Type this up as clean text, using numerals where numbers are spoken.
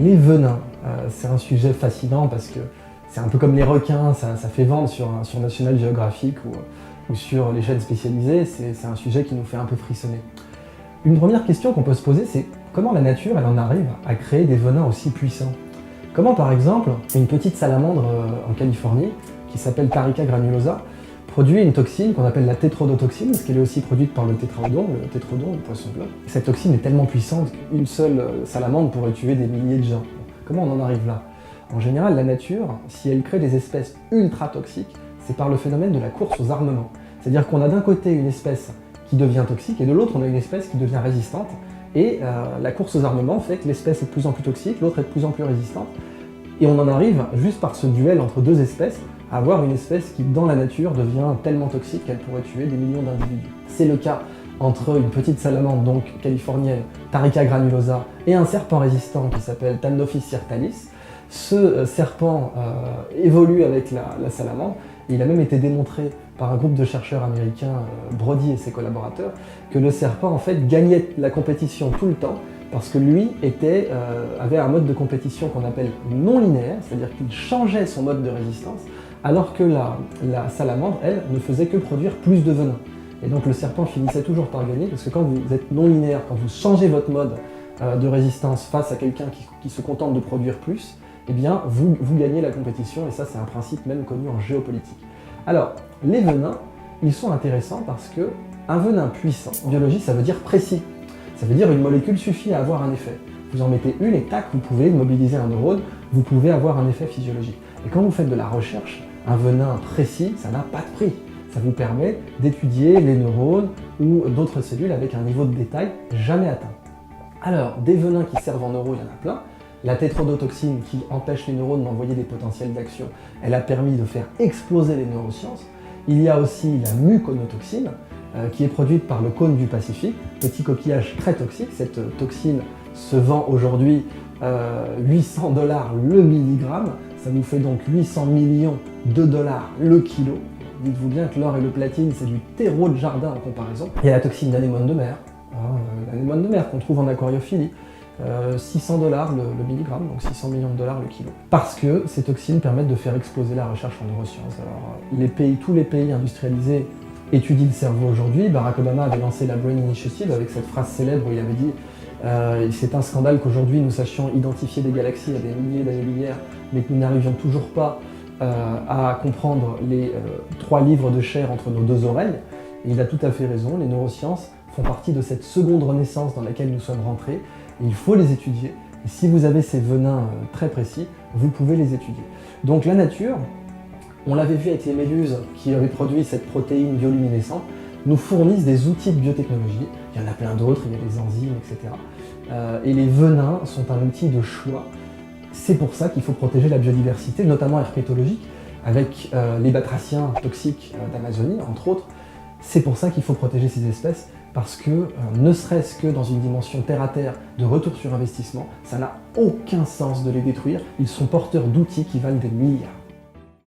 Les venins, c'est un sujet fascinant parce que c'est un peu comme les requins, ça fait vendre sur National Geographic ou sur les chaînes spécialisées, c'est un sujet qui nous fait un peu frissonner. Une première question qu'on peut se poser, c'est comment la nature elle en arrive à créer des venins aussi puissants? Comment par exemple une petite salamandre en Californie, qui s'appelle Tarica granulosa, produit une toxine qu'on appelle la tétrodotoxine, parce qu'elle est aussi produite par le tétraodon, le poisson blanc. Cette toxine est tellement puissante qu'une seule salamandre pourrait tuer des milliers de gens. Comment on en arrive là? En général, la nature, si elle crée des espèces ultra toxiques, c'est par le phénomène de la course aux armements. C'est-à-dire qu'on a d'un côté une espèce qui devient toxique et de l'autre on a une espèce qui devient résistante. Et la course aux armements fait que l'espèce est de plus en plus toxique, l'autre est de plus en plus résistante. Et on en arrive, juste par ce duel entre deux espèces, à avoir une espèce qui, dans la nature, devient tellement toxique qu'elle pourrait tuer des millions d'individus. C'est le cas entre une petite salamandre, donc californienne, Tarica granulosa, et un serpent résistant qui s'appelle Thamnophis sirtalis. Ce serpent évolue avec la salamandre. Il a même été démontré par un groupe de chercheurs américains, Brody et ses collaborateurs, que le serpent en fait gagnait la compétition tout le temps parce que lui avait un mode de compétition qu'on appelle non linéaire, c'est-à-dire qu'il changeait son mode de résistance, alors que la salamandre, elle, ne faisait que produire plus de venin. Et donc le serpent finissait toujours par gagner, parce que quand vous êtes non linéaire, quand vous changez votre mode de résistance face à quelqu'un qui se contente de produire plus, eh bien vous gagnez la compétition, et ça c'est un principe même connu en géopolitique. Alors, les venins, ils sont intéressants parce que un venin puissant, en biologie, ça veut dire précis. Ça veut dire une molécule suffit à avoir un effet. Vous en mettez une et tac, vous pouvez mobiliser un neurone, vous pouvez avoir un effet physiologique. Et quand vous faites de la recherche, un venin précis, ça n'a pas de prix. Ça vous permet d'étudier les neurones ou d'autres cellules avec un niveau de détail jamais atteint. Alors, des venins qui servent en neuro, il y en a plein. La tétrodotoxine qui empêche les neurones d'envoyer des potentiels d'action, elle a permis de faire exploser les neurosciences. Il y a aussi la muconotoxine, qui est produite par le cône du Pacifique, petit coquillage très toxique. Cette toxine se vend aujourd'hui 800 $ le milligramme, ça nous fait donc 800 millions de dollars le kilo. Dites-vous bien que l'or et le platine, c'est du terreau de jardin en comparaison. Il y a la toxine d'anémone de mer, l'anémone de mer qu'on trouve en aquariophilie, 600 $ le milligramme, donc 600 millions de dollars le kilo. Parce que ces toxines permettent de faire exploser la recherche en neurosciences. Alors, tous les pays industrialisés étudient le cerveau aujourd'hui. Barack Obama avait lancé la Brain Initiative avec cette phrase célèbre où il avait dit c'est un scandale qu'aujourd'hui nous sachions identifier des galaxies à des milliers d'années-lumière, mais que nous n'arrivions toujours pas à comprendre les 3 livres de chair entre nos 2 oreilles. Et il a tout à fait raison, les neurosciences font partie de cette seconde renaissance dans laquelle nous sommes rentrés. Et il faut les étudier. Et si vous avez ces venins très précis, vous pouvez les étudier. Donc la nature, on l'avait vu avec les méduses qui avaient produit cette protéine bioluminescente, nous fournissent des outils de biotechnologie. Il y en a plein d'autres, il y a des enzymes, etc. Et les venins sont un outil de choix. C'est pour ça qu'il faut protéger la biodiversité, notamment herpétologique, avec les batraciens toxiques d'Amazonie, entre autres. C'est pour ça qu'il faut protéger ces espèces, parce que, ne serait-ce que dans une dimension terre-à-terre de retour sur investissement, ça n'a aucun sens de les détruire. Ils sont porteurs d'outils qui valent des milliards.